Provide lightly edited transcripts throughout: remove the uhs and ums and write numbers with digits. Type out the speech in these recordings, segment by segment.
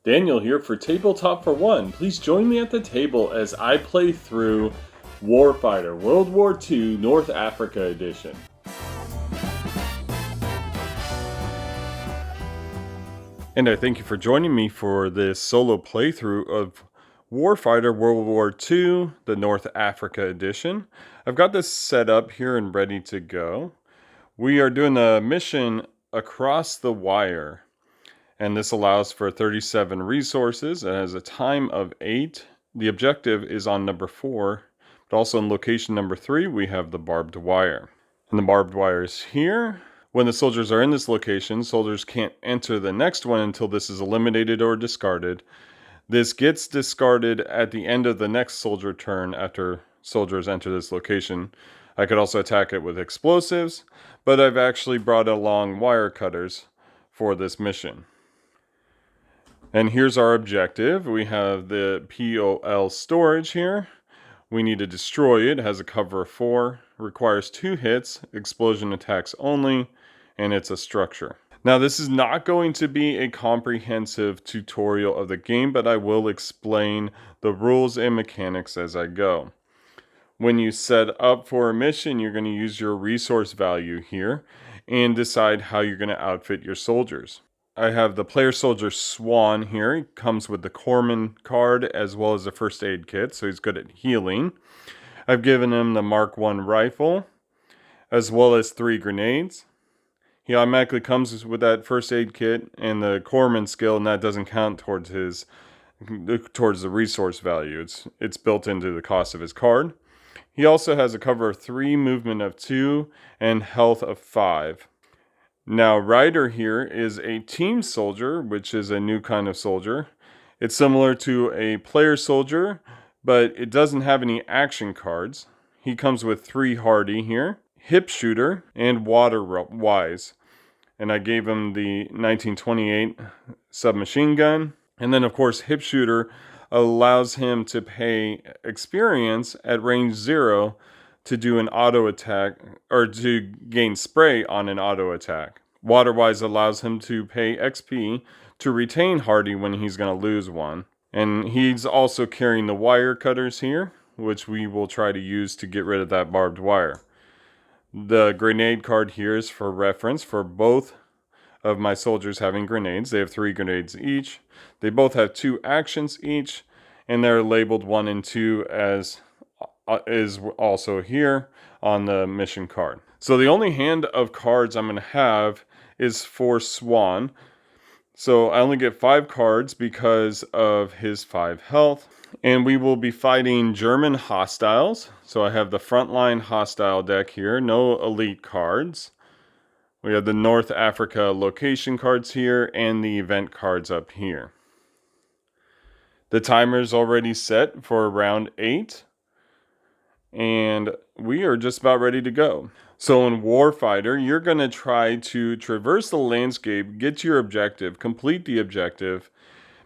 Daniel here for Tabletop for One. Please join me at the table as I play through Warfighter World War II North Africa Edition. And I thank you for joining me for this solo playthrough of Warfighter World War II, the North Africa Edition. I've got this set up here and ready to go. We are doing a mission across the wire. And this allows for 37 resources. It has a time of 8. The objective is on number 4, but also in location number 3, we have the barbed wire. And the barbed wire is here. When the soldiers are in this location, soldiers can't enter the next one until this is eliminated or discarded. This gets discarded at the end of the next soldier turn after soldiers enter this location. I could also attack it with explosives, but I've actually brought along wire cutters for this mission. And here's our objective. We have the POL storage here. We need to destroy it. It has a cover of 4, requires 2 hits, explosion attacks only, and it's a structure. Now this is not going to be a comprehensive tutorial of the game, but I will explain the rules and mechanics as I go. When you set up for a mission, you're going to use your resource value here and decide how you're going to outfit your soldiers. I have the player soldier Swan here. He comes with the Corpsman card as well as a first aid kit, so he's good at healing. I've given him the Mark I rifle as well as 3 grenades. He automatically comes with that first aid kit and the Corpsman skill, and that doesn't count towards the resource value. It's built into the cost of his card. He also has a cover of 3, movement of 2, and health of 5. Now, Ryder here is a team soldier, which is a new kind of soldier. It's similar to a player soldier, but it doesn't have any action cards. He comes with 3 hardy here, hip shooter, and water wise. And I gave him the 1928 submachine gun. And then, of course, hip shooter allows him to pay experience at range 0 to do an auto attack, or to gain spray on an auto attack. Waterwise allows him to pay XP to retain hardy when he's going to lose one. And he's also carrying the wire cutters here, which we will try to use to get rid of that barbed wire. The grenade card here is for reference for both of my soldiers having grenades. They have 3 grenades each. They both have 2 actions each, and they're labeled 1 and 2 as is also here on the mission card. So the only hand of cards I'm going to have is for Swan. So I only get 5 cards because of his 5 health. And we will be fighting German hostiles. So I have the frontline hostile deck here. No elite cards. We have the North Africa location cards here and the event cards up here. The timer is already set for round 8. And we are just about ready to go. So in Warfighter, you're going to try to traverse the landscape, get to your objective, complete the objective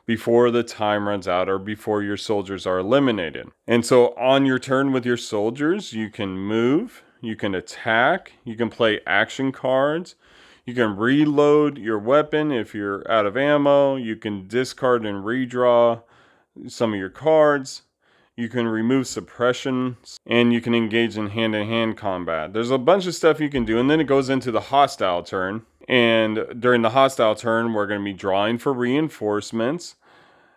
before the time runs out or before your soldiers are eliminated. And so on your turn with your soldiers, you can move, you can attack, you can play action cards, you can reload your weapon if you're out of ammo, you can discard and redraw some of your cards. You can remove suppressions, and you can engage in hand-to-hand combat. There's a bunch of stuff you can do, and then it goes into the hostile turn. And during the hostile turn, we're going to be drawing for reinforcements.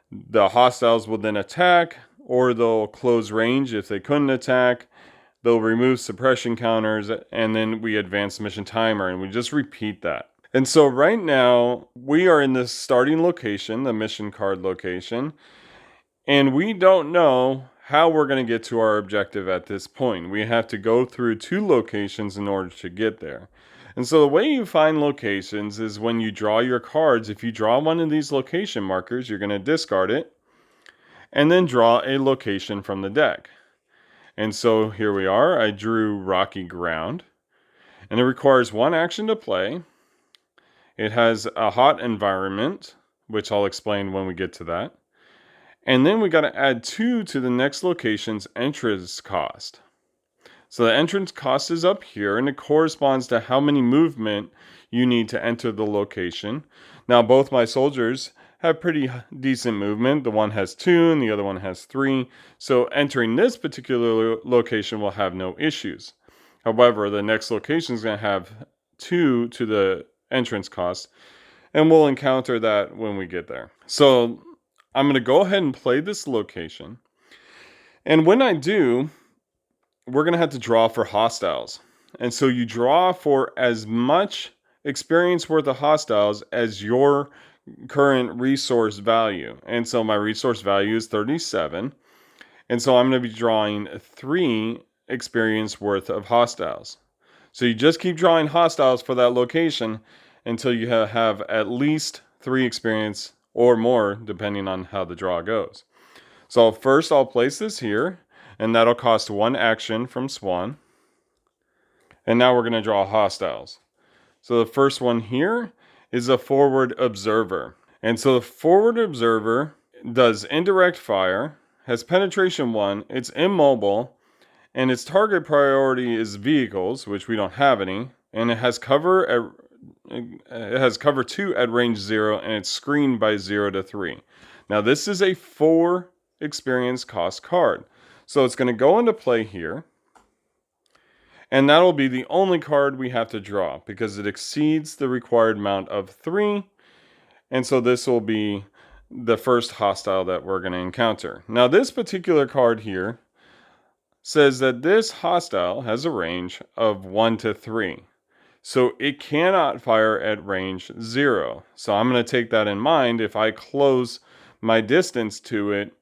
The hostiles will then attack, or they'll close range if they couldn't attack. They'll remove suppression counters, and then we advance the mission timer, and we just repeat that. And so right now, we are in the starting location, the mission card location, and we don't know how we're going to get to our objective at this point. We have to go through 2 locations in order to get there. And so the way you find locations is when you draw your cards. If you draw one of these location markers, you're going to discard it and then draw a location from the deck. And so here we are. I drew Rocky Ground, and it requires 1 action to play. It has a hot environment, which I'll explain when we get to that. And then we got to add 2 to the next location's entrance cost. So the entrance cost is up here, and it corresponds to how many movement you need to enter the location. Now, both my soldiers have pretty decent movement. The one has 2 and the other one has 3. So entering this particular location will have no issues. However, the next location is going to have 2 to the entrance cost, and we'll encounter that when we get there. So I'm going to go ahead and play this location. And when I do, we're going to have to draw for hostiles. And so you draw for as much experience worth of hostiles as your current resource value. And so my resource value is 37. And so I'm going to be drawing 3 experience worth of hostiles. So you just keep drawing hostiles for that location until you have at least 3 experience or more, depending on how the draw goes. So first I'll place this here, and that'll cost 1 action from Swan. And now we're going to draw hostiles. So the first one here is a forward observer. And so the forward observer does indirect fire, has penetration 1, it's immobile, and its target priority is vehicles, which we don't have any, and it has cover 2 at range 0, and it's screened by 0 to 3. Now this is a 4 experience cost card. So it's going to go into play here. And that'll be the only card we have to draw because it exceeds the required amount of 3. And so this will be the first hostile that we're going to encounter. Now this particular card here says that this hostile has a range of 1 to 3. So it cannot fire at range 0. So I'm going to take that in mind. If I close my distance to it,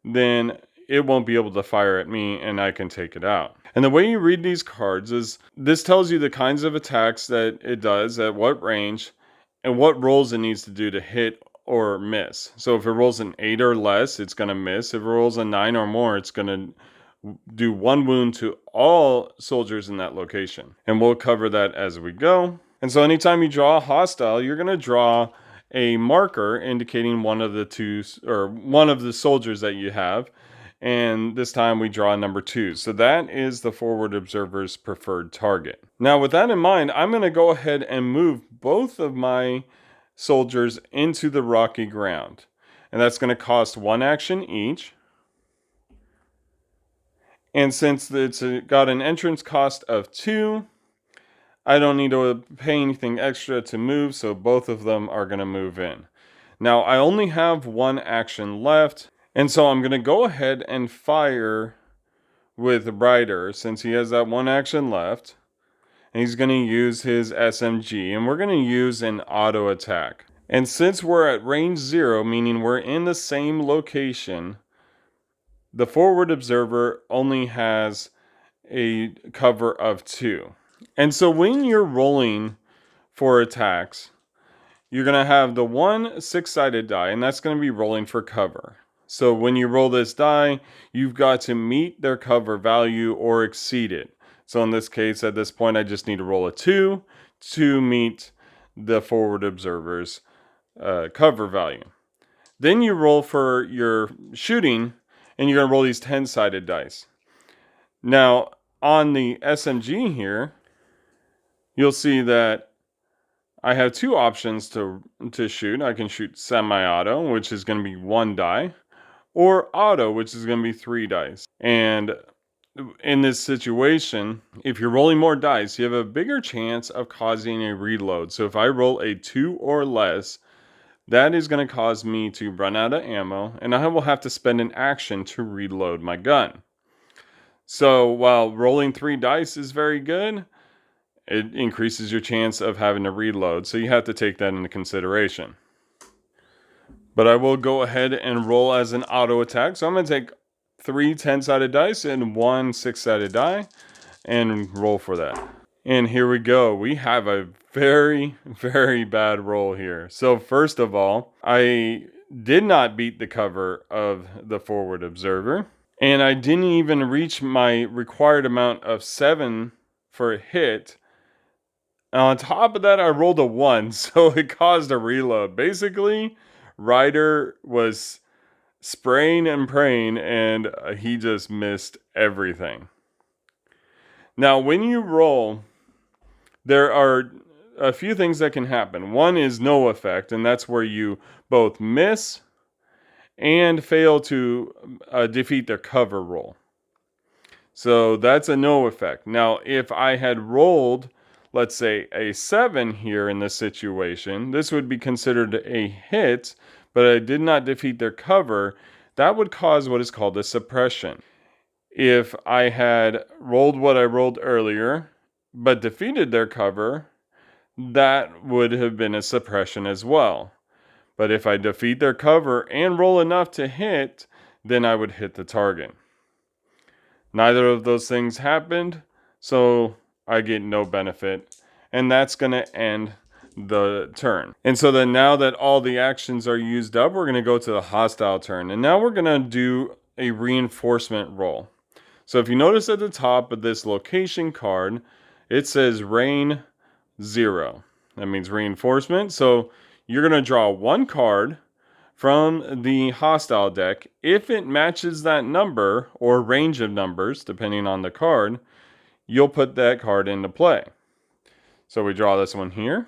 then it won't be able to fire at me and I can take it out. And the way you read these cards is this tells you the kinds of attacks that it does, at what range, and what rolls it needs to do to hit or miss. So if it rolls an 8 or less, it's going to miss. If it rolls a 9 or more, it's going to do 1 wound to all soldiers in that location. And we'll cover that as we go. And so anytime you draw a hostile, you're going to draw a marker indicating one of the soldiers that you have. And this time we draw number 2. So that is the forward observer's preferred target. Now with that in mind, I'm going to go ahead and move both of my soldiers into the rocky ground. And that's going to cost 1 action each. And since it's got an entrance cost of 2, I don't need to pay anything extra to move, so both of them are going to move in. Now I only have 1 action left. And so I'm going to go ahead and fire with Ryder since he has that 1 action left. And he's going to use his SMG. And we're going to use an auto attack. And since we're at range 0, meaning we're in the same location, the forward observer only has a cover of 2. And so when you're rolling for attacks, you're going to have the 1 6-sided die. And that's going to be rolling for cover. So when you roll this die, you've got to meet their cover value or exceed it. So in this case, at this point, I just need to roll a 2 to meet the forward observer's cover value. Then you roll for your shooting, and you're going to roll these 10-sided dice. Now, on the SMG here, you'll see that I have 2 options to shoot. I can shoot semi-auto, which is going to be 1 die. Or auto, which is going to be 3 dice. And in this situation, if you're rolling more dice, you have a bigger chance of causing a reload. So if I roll a 2 or less, that is going to cause me to run out of ammo, and I will have to spend an action to reload my gun. So while rolling 3 dice is very good, it increases your chance of having to reload. So you have to take that into consideration. But I will go ahead and roll as an auto attack. So I'm going to take 3 10-sided dice and 1 6-sided die and roll for that. And here we go. We have a very, very bad roll here. So first of all, I did not beat the cover of the forward observer. And I didn't even reach my required amount of 7 for a hit. On top of that, I rolled a 1. So it caused a reload. Basically, Ryder was spraying and praying, and he just missed everything. Now, when you roll, there are a few things that can happen. One is no effect, and that's where you both miss and fail to defeat their cover roll. So that's a no effect. Now, if I had rolled, let's say, a 7 here in this situation, this would be considered a hit, but I did not defeat their cover. That would cause what is called a suppression. If I had rolled what I rolled earlier, but defeated their cover, that would have been a suppression as well. But if I defeat their cover and roll enough to hit, then I would hit the target. Neither of those things happened, so I get no benefit. And that's going to end the turn. And so then now that all the actions are used up, we're going to go to the hostile turn. And now we're going to do a reinforcement roll. So if you notice at the top of this location card, it says Rain 0. That means reinforcement. So you're going to draw one card from the hostile deck. If it matches that number or range of numbers, depending on the card, you'll put that card into play. So we draw this one here.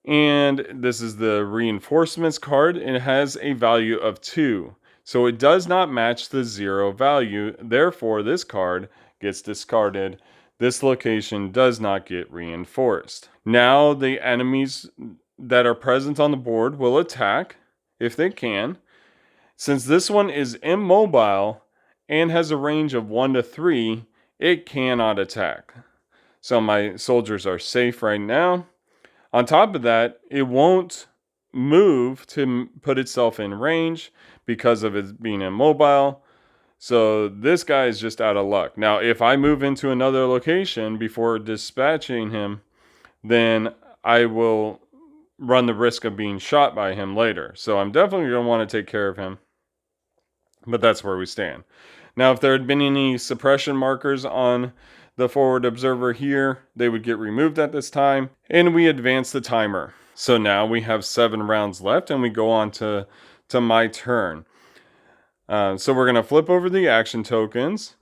And this is the reinforcements card. It has a value of 2. So it does not match the 0 value. Therefore, this card gets discarded. This location does not get reinforced. Now the enemies that are present on the board will attack if they can. Since this one is immobile and has a range of 1 to 3, it cannot attack. So my soldiers are safe right now. On top of that, it won't move to put itself in range because of it being immobile. So this guy is just out of luck. Now, if I move into another location before dispatching him, then I will run the risk of being shot by him later. So I'm definitely going to want to take care of him. But that's where we stand. Now, if there had been any suppression markers on the forward observer here, they would get removed at this time. And we advance the timer. So now we have 7 rounds left and we go on to my turn. So we're going to flip over the action tokens.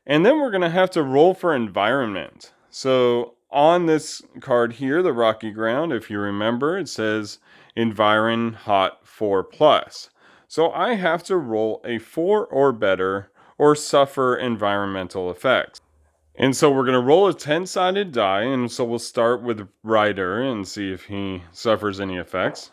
And then we're going to have to roll for environment. So on this card here, the Rocky Ground, if you remember, it says Environ Hot 4+. So I have to roll a 4 or better or suffer environmental effects. And so we're going to roll a 10-sided die, and so we'll start with Ryder and see if he suffers any effects.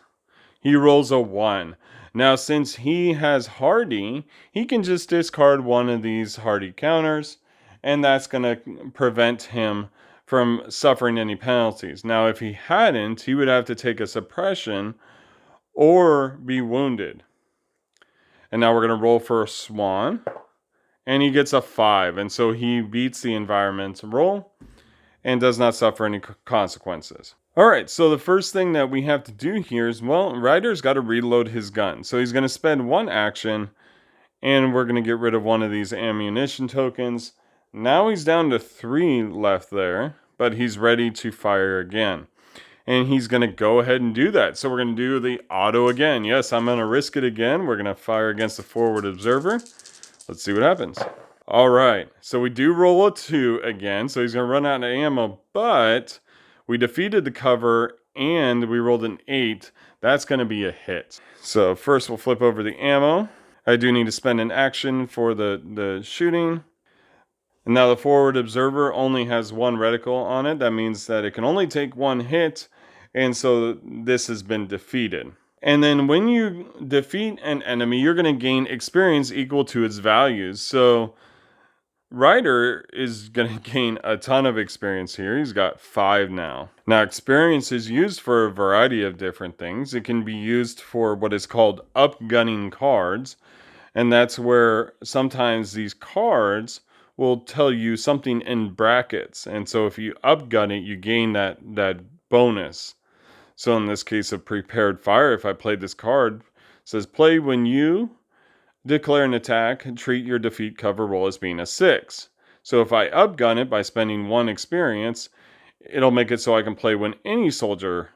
He rolls a 1. Now, since he has Hardy, he can just discard one of these Hardy counters, and that's going to prevent him from suffering any penalties. Now, if he hadn't, he would have to take a suppression or be wounded. And now we're going to roll for a Swan. And he gets a 5. And so he beats the environment roll and does not suffer any consequences. Alright, so the first thing that we have to do here is, well, Ryder's got to reload his gun. So he's going to spend 1 action. And we're going to get rid of one of these ammunition tokens. Now he's down to 3 left there. But he's ready to fire again. And he's going to go ahead and do that. So we're going to do the auto again. Yes, I'm going to risk it again. We're going to fire against the forward observer. Let's see what happens. All right, so we do roll a 2 again. So he's going to run out of ammo, but we defeated the cover and we rolled an 8. That's going to be a hit. So first we'll flip over the ammo. I do need to spend an action for the shooting. And now the forward observer only has 1 reticle on it. That means that it can only take 1 hit. And so this has been defeated. And then when you defeat an enemy, you're going to gain experience equal to its values. So Ryder is going to gain a ton of experience here. He's got 5 now. Now, experience is used for a variety of different things. It can be used for what is called upgunning cards. And that's where sometimes these cards will tell you something in brackets. And so if you upgun it, you gain that bonus. So in this case of Prepared Fire, if I played this card, it says play when you declare an attack, treat your defeat cover roll as being a 6. So if I upgun it by spending 1 experience, it'll make it so I can play when any soldier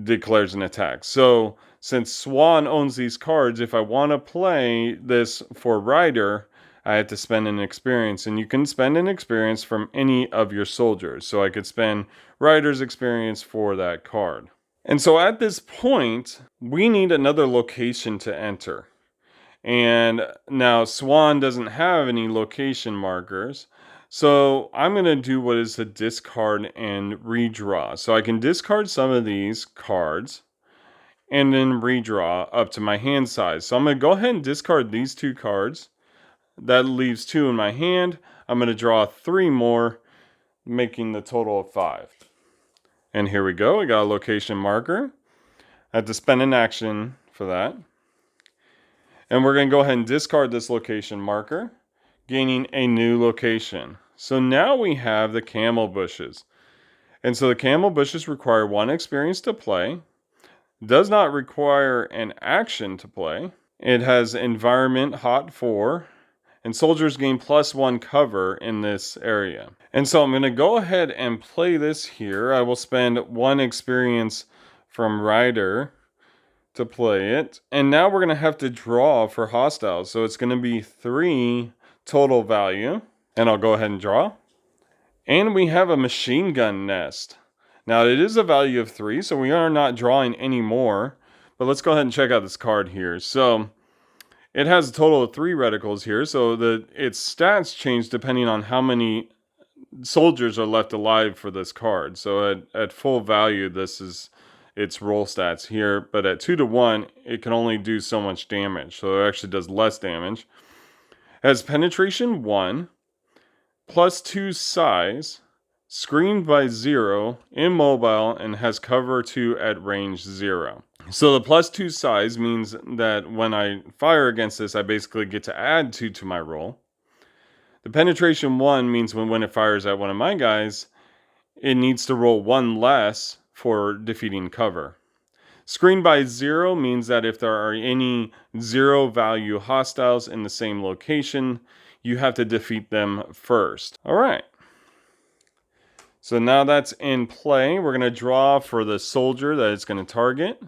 declares an attack. So since Swan owns these cards, if I want to play this for Ryder, I had to spend an experience, and you can spend an experience from any of your soldiers. So I could spend Rider's experience for that card. And so at this point, we need another location to enter. And now Swan doesn't have any location markers. So I'm going to do what is a discard and redraw. So I can discard some of these cards and then redraw up to my hand size. So I'm going to go ahead and discard these 2 cards. That leaves 2 in my hand. I'm going to draw 3 more, making the total of 5. And here we go. I got a location marker. I have to spend an action for that. And we're going to go ahead and discard this location marker, gaining a new location. So now we have the camel bushes. And so the camel bushes require 1 experience to play. Does not require an action to play. It has environment hot 4. And soldiers gain +1 cover in this area. And so I'm going to go ahead and play this here. I will spend 1 experience from Rider to play it. And now we're going to have to draw for hostiles. So it's going to be 3 total value. And I'll go ahead and draw. And we have a machine gun nest. Now it is a value of 3, so we are not drawing any more. But let's go ahead and check out this card here. So it has a total of 3 reticles here, so its stats change depending on how many soldiers are left alive for this card. So at full value, this is its roll stats here, but at 2 to 1, it can only do so much damage, so it actually does less damage. It has penetration 1, +2 size, screened by 0, immobile, and has cover 2 at range 0. So the +2 size means that when I fire against this, I basically get to add 2 to my roll. The penetration 1 means when it fires at one of my guys, it needs to roll 1 less for defeating cover. Screen by 0 means that if there are any 0 value hostiles in the same location, you have to defeat them first. All right. So now that's in play. We're going to draw for the soldier that it's going to target.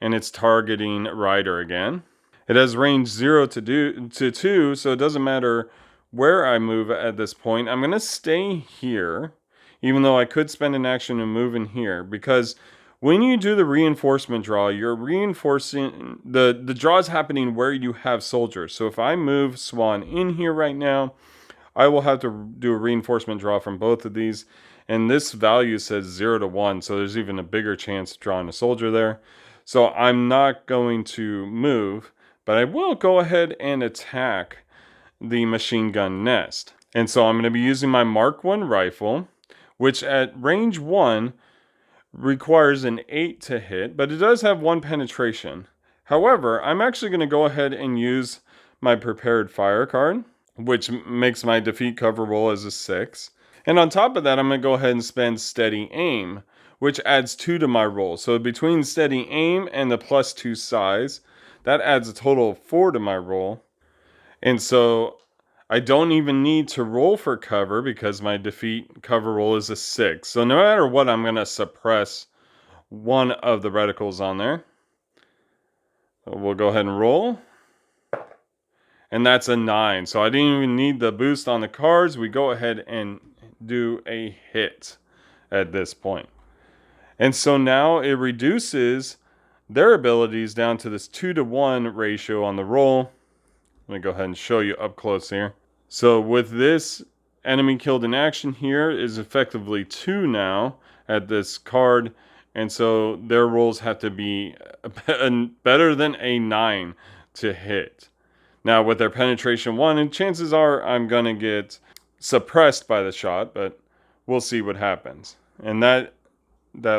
And it's targeting Rider again. It has range 0 to 2, so it doesn't matter where I move at this point. I'm going to stay here, even though I could spend an action and move in here, because when you do the reinforcement draw, you're reinforcing, the draw is happening where you have soldiers. So if I move Swan in here right now, I will have to do a reinforcement draw from both of these. And this value says 0 to 1, so there's even a bigger chance of drawing a soldier there. So I'm not going to move, but I will go ahead and attack the machine gun nest. And so I'm going to be using my Mark 1 rifle, which at range 1 requires an 8 to hit, but it does have 1 penetration. However, I'm actually going to go ahead and use my prepared fire card, which makes my defeat cover roll as a 6. And on top of that, I'm going to go ahead and spend steady aim, which adds 2 to my roll. So between steady aim and the +2 size, that adds a total of 4 to my roll. And so I don't even need to roll for cover because my defeat cover roll is a 6. So no matter what, I'm going to suppress one of the reticles on there. So we'll go ahead and roll. And that's a 9. So I didn't even need the boost on the cards. We go ahead and do a hit at this point. And so now it reduces their abilities down to this 2 to 1 ratio on the roll. Let me go ahead and show you up close here. So with this, enemy killed in action here is effectively 2 now at this card. And so their rolls have to be better than a 9 to hit. Now with their penetration 1, and chances are I'm going to get suppressed by the shot, but we'll see what happens. And that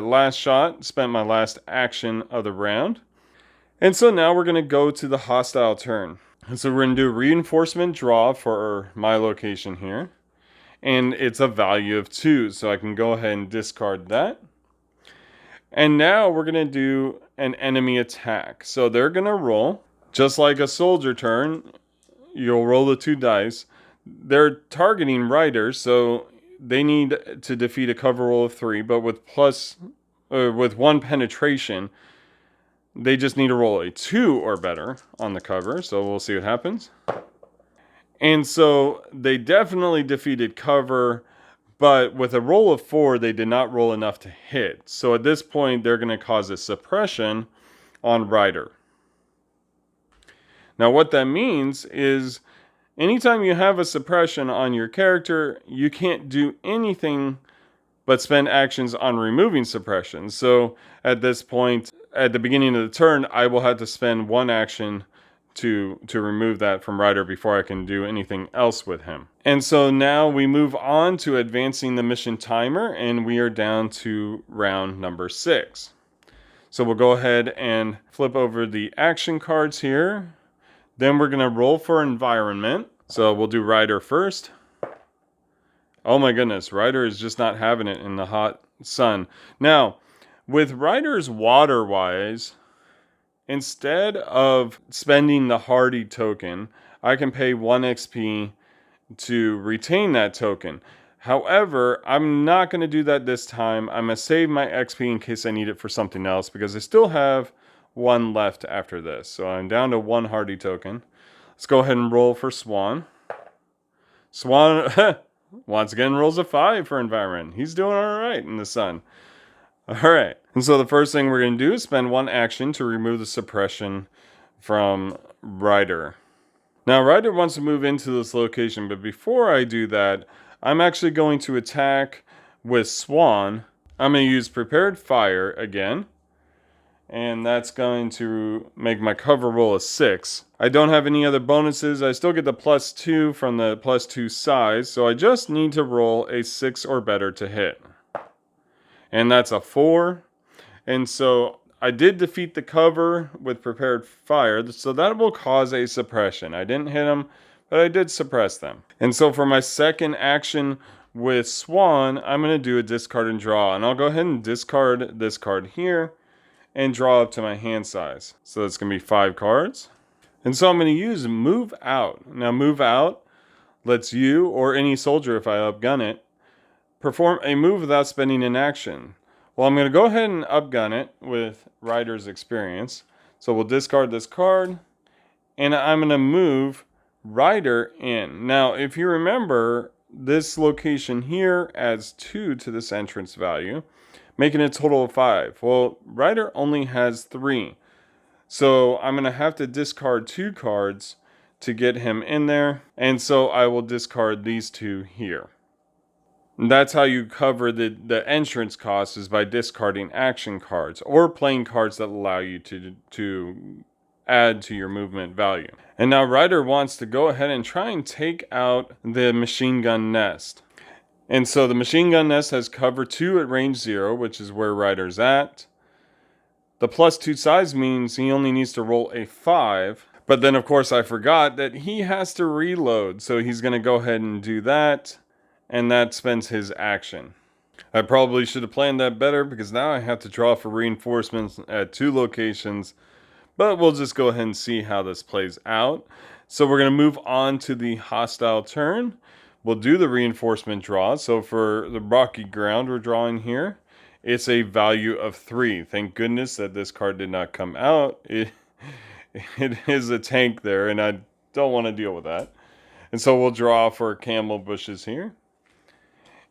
last shot spent my last action of the round. And so now we're going to go to the hostile turn. And so we're going to do a reinforcement draw for my location here. And it's a value of 2, so I can go ahead and discard that. And now we're going to do an enemy attack. So they're going to roll, just like a soldier turn. You'll roll the 2 dice. They're targeting Riders, so they need to defeat a cover roll of 3, but with 1 penetration, they just need to roll a 2 or better on the cover. So we'll see what happens. And so they definitely defeated cover, but with a roll of 4, they did not roll enough to hit. So at this point, they're going to cause a suppression on Rider. Now what that means is anytime you have a suppression on your character, you can't do anything but spend actions on removing suppressions. So at this point, at the beginning of the turn, I will have to spend one action to remove that from Ryder before I can do anything else with him. And so now we move on to advancing the mission timer, and we are down to round number 6. So we'll go ahead and flip over the action cards here. Then we're going to roll for environment. So we'll do Ryder first. Oh my goodness, Ryder is just not having it in the hot sun. Now, with Ryder's water wise, instead of spending the Hardy token, I can pay 1 XP to retain that token. However, I'm not going to do that this time. I'm going to save my XP in case I need it for something else, because I still have 1 left after this. So I'm down to 1 Hardy token. Let's go ahead and roll for Swan. Swan once again rolls a 5 for environment. He's doing all right in the sun. All right. And so the first thing we're going to do is spend 1 action to remove the suppression from Ryder. Now, Ryder wants to move into this location, but before I do that, I'm actually going to attack with Swan. I'm going to use Prepared Fire again, and that's going to make my cover roll a 6. I don't have any other bonuses. I still get the +2 from the +2 size, so I just need to roll a 6 or better to hit. And that's a 4. And so I did defeat the cover with Prepared Fire, so that will cause a suppression. I didn't hit them, but I did suppress them. And so for my second action with Swan, I'm going to do a discard and draw. And I'll go ahead and discard this card here and draw up to my hand size. So that's going to be 5 cards. And so I'm going to use Move Out. Now Move Out lets you, or any soldier if I upgun it, perform a move without spending an action. Well, I'm going to go ahead and upgun it with Ryder's Experience. So we'll discard this card, and I'm going to move Ryder in. Now, if you remember, this location here adds 2 to this entrance value, making a total of 5. Well, Ryder only has 3. So I'm going to have to discard 2 cards to get him in there. And so I will discard these 2 here. And that's how you cover the entrance cost, is by discarding action cards or playing cards that allow you to add to your movement value. And now Ryder wants to go ahead and try and take out the machine gun nest. And so the machine gun nest has cover 2 at range 0, which is where Ryder's at. The +2 size means he only needs to roll a 5. But then, of course, I forgot that he has to reload. So he's going to go ahead and do that. And that spends his action. I probably should have planned that better, because now I have to draw for reinforcements at 2 locations. But we'll just go ahead and see how this plays out. So we're going to move on to the hostile turn. We'll do the reinforcement draw. So for the rocky ground we're drawing here, it's a value of 3. Thank goodness that this card did not come out. It is a tank there, and I don't want to deal with that. And so we'll draw for camel bushes here.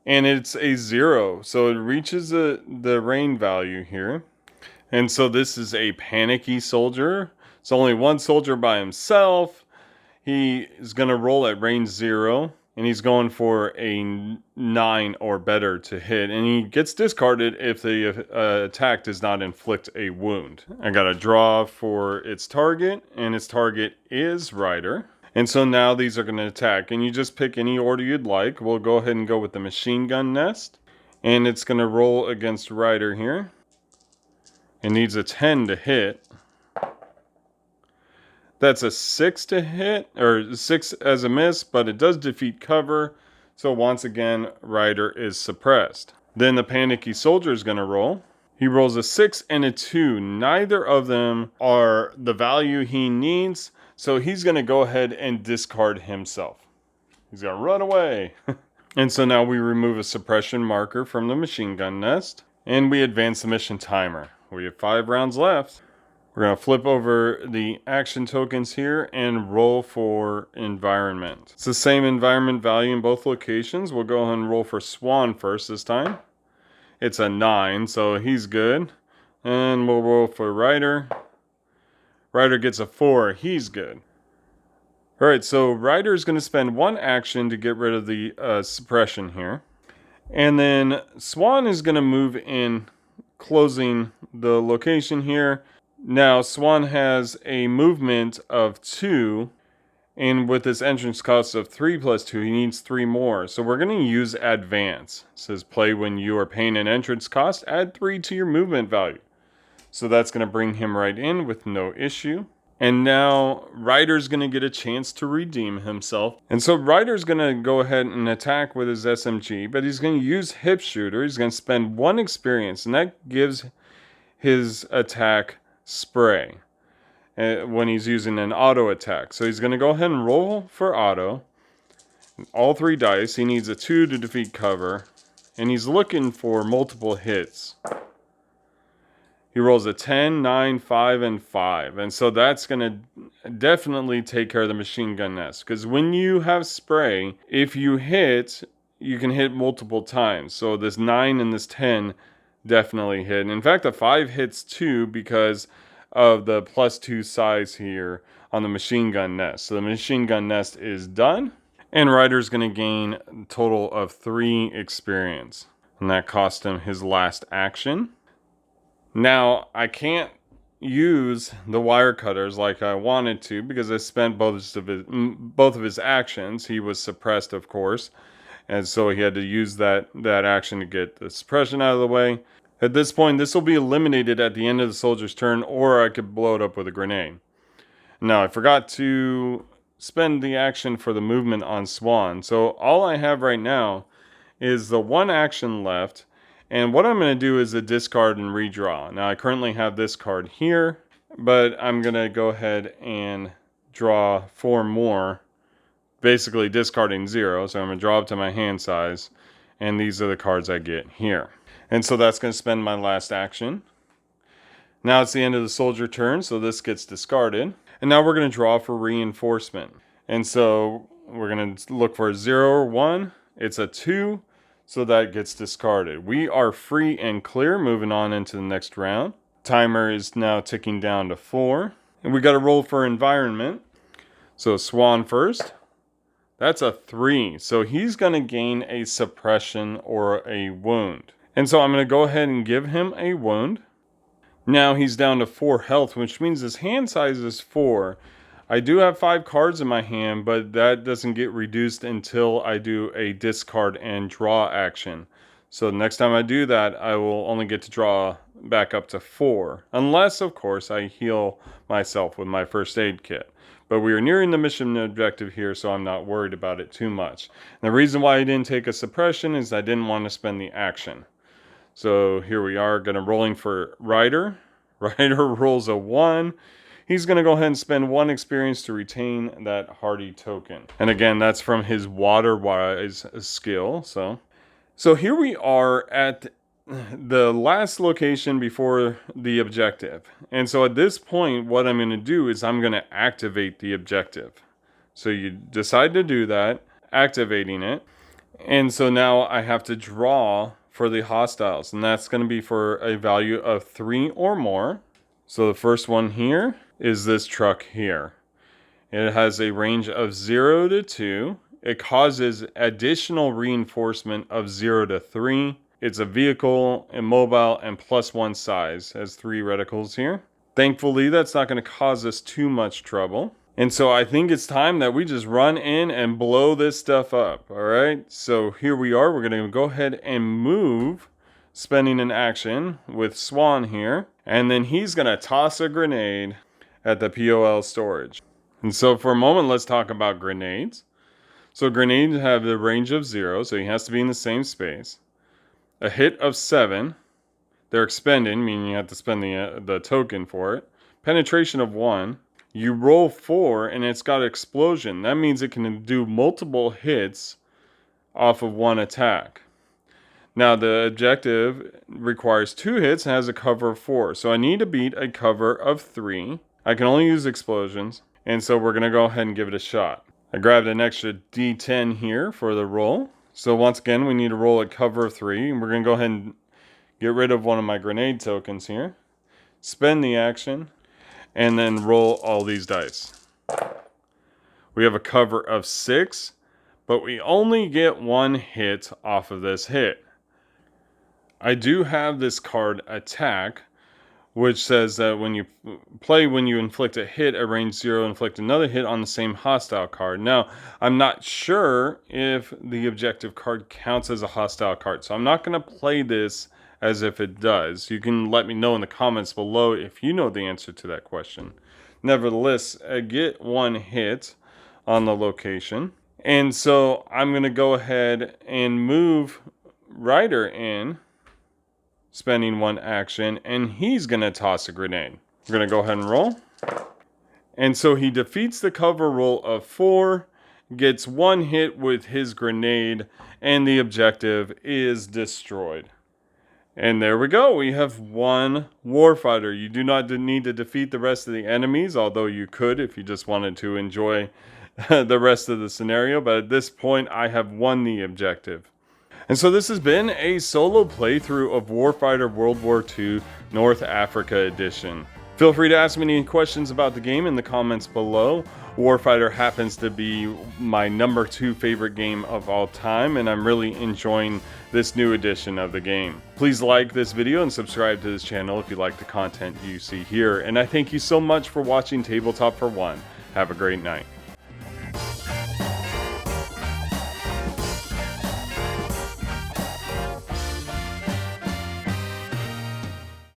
And it's a 0, so it reaches the rain value here. And so this is a panicky soldier. It's only 1 soldier by himself. He is going to roll at range 0. And he's going for a 9 or better to hit. And he gets discarded if the attack does not inflict a wound. I got to draw for its target. And its target is Ryder. And so now these are going to attack. And you just pick any order you'd like. We'll go ahead and go with the machine gun nest. And it's going to roll against Ryder here. It needs a 10 to hit. That's a 6 to hit, or 6 as a miss, but it does defeat cover. So once again, Ryder is suppressed. Then the panicky soldier is going to roll. He rolls a 6 and a 2. Neither of them are the value he needs. So he's going to go ahead and discard himself. He's going to run away. And so now we remove a suppression marker from the machine gun nest. And we advance the mission timer. We have 5 rounds left. We're going to flip over the action tokens here and roll for environment. It's the same environment value in both locations. We'll go ahead and roll for Swan first this time. It's a 9, so he's good. And we'll roll for Rider. Rider gets a 4, he's good. Alright, so Rider is going to spend 1 action to get rid of the suppression here. And then Swan is going to move in, closing the location here. Now, Swan has a movement of 2, and with this entrance cost of 3 plus 2, he needs 3 more. So we're going to use Advance. It says play when you are paying an entrance cost, add 3 to your movement value. So that's going to bring him right in with no issue. And now Ryder's going to get a chance to redeem himself. And so Ryder's going to go ahead and attack with his SMG, but he's going to use Hip Shooter. He's going to spend 1 experience, and that gives his attack Spray when he's using an auto attack. So he's going to go ahead and roll for auto. All 3 dice. He needs a 2 to defeat cover, and he's looking for multiple hits. He rolls a 10, 9, 5, and 5. And so that's going to definitely take care of the machine gun nest. Because when you have spray, if you hit, you can hit multiple times. So this 9 and this 10 definitely hit. And in fact, the 5 hits too because of the +2 size here on the machine gun nest. So the machine gun nest is done. And Ryder's going to gain a total of 3 experience. And that cost him his last action. Now, I can't use the wire cutters like I wanted to because I spent both of his actions. He was suppressed, of course, and so he had to use that action to get the suppression out of the way. At this point, this will be eliminated at the end of the soldier's turn, or I could blow it up with a grenade. Now, I forgot to spend the action for the movement on Swan, so all I have right now is the 1 action left. And what I'm going to do is a discard and redraw. Now, I currently have this card here, but I'm going to go ahead and draw 4 more, basically discarding 0. So I'm going to draw up to my hand size, and these are the cards I get here. And so that's going to spend my last action. Now it's the end of the soldier turn, so this gets discarded. And now we're going to draw for reinforcement. And so we're going to look for a 0 or 1. It's a 2. So that gets discarded. We are free and clear, moving on into the next round. Timer is now ticking down to 4. And we got to roll for environment. So Swan first. That's a 3. So he's going to gain a suppression or a wound. And so I'm going to go ahead and give him a wound. Now he's down to 4 health, which means his hand size is 4. I do have 5 cards in my hand, but that doesn't get reduced until I do a discard and draw action. So next time I do that, I will only get to draw back up to 4. Unless, of course, I heal myself with my first aid kit. But we are nearing the mission objective here, so I'm not worried about it too much. And the reason why I didn't take a suppression is I didn't want to spend the action. So here we are, going to rolling for Ryder. Ryder rolls a 1. He's going to go ahead and spend 1 experience to retain that hardy token. And again, that's from his water-wise skill. So here we are at the last location before the objective. And so at this point, what I'm going to do is I'm going to activate the objective. So you decide to do that, activating it. And so now I have to draw for the hostiles. And that's going to be for a value of 3 or more. So the first one here is this truck here. It has a range of 0 to 2. It causes additional reinforcement of 0 to 3. It's a vehicle, immobile, and +1 size. It has 3 reticles here. Thankfully, that's not going to cause us too much trouble. And so I think it's time that we just run in and blow this stuff up. All right, so here we are. We're going to go ahead and move, spending an action with Swan here. And then he's going to toss a grenade at the POL storage. And so for a moment, let's talk about grenades. So grenades have the range of 0, so he has to be in the same space. A hit of 7. They're expending, meaning you have to spend the token for it. Penetration of 1. You roll 4, and it's got explosion. That means it can do multiple hits off of 1 attack. Now the objective requires 2 hits and has a cover of 4. So I need to beat a cover of 3. I can only use explosions. And so we're going to go ahead and give it a shot. I grabbed an extra D10 here for the roll. So once again, we need to roll a cover of 3. And we're going to go ahead and get rid of one of my grenade tokens here. Spend the action. And then roll all these dice. We have a cover of 6. But we only get 1 hit off of this hit. I do have this card Attack, which says that when you inflict a hit at range 0, inflict another hit on the same hostile card. Now, I'm not sure if the objective card counts as a hostile card, so I'm not going to play this as if it does. You can let me know in the comments below if you know the answer to that question. Nevertheless, I get 1 hit on the location. And so I'm going to go ahead and move Ryder in, spending 1 action, and he's going to toss a grenade. We're going to go ahead and roll. And so he defeats the cover roll of 4, gets 1 hit with his grenade, and the objective is destroyed. And there we go. We have 1 Warfighter. You do not need to defeat the rest of the enemies, although you could if you just wanted to enjoy the rest of the scenario. But at this point, I have won the objective. And so this has been a solo playthrough of Warfighter World War II North Africa Edition. Feel free to ask me any questions about the game in the comments below. Warfighter happens to be my number 2 favorite game of all time, and I'm really enjoying this new edition of the game. Please like this video and subscribe to this channel if you like the content you see here. And I thank you so much for watching Tabletop for One. Have a great night.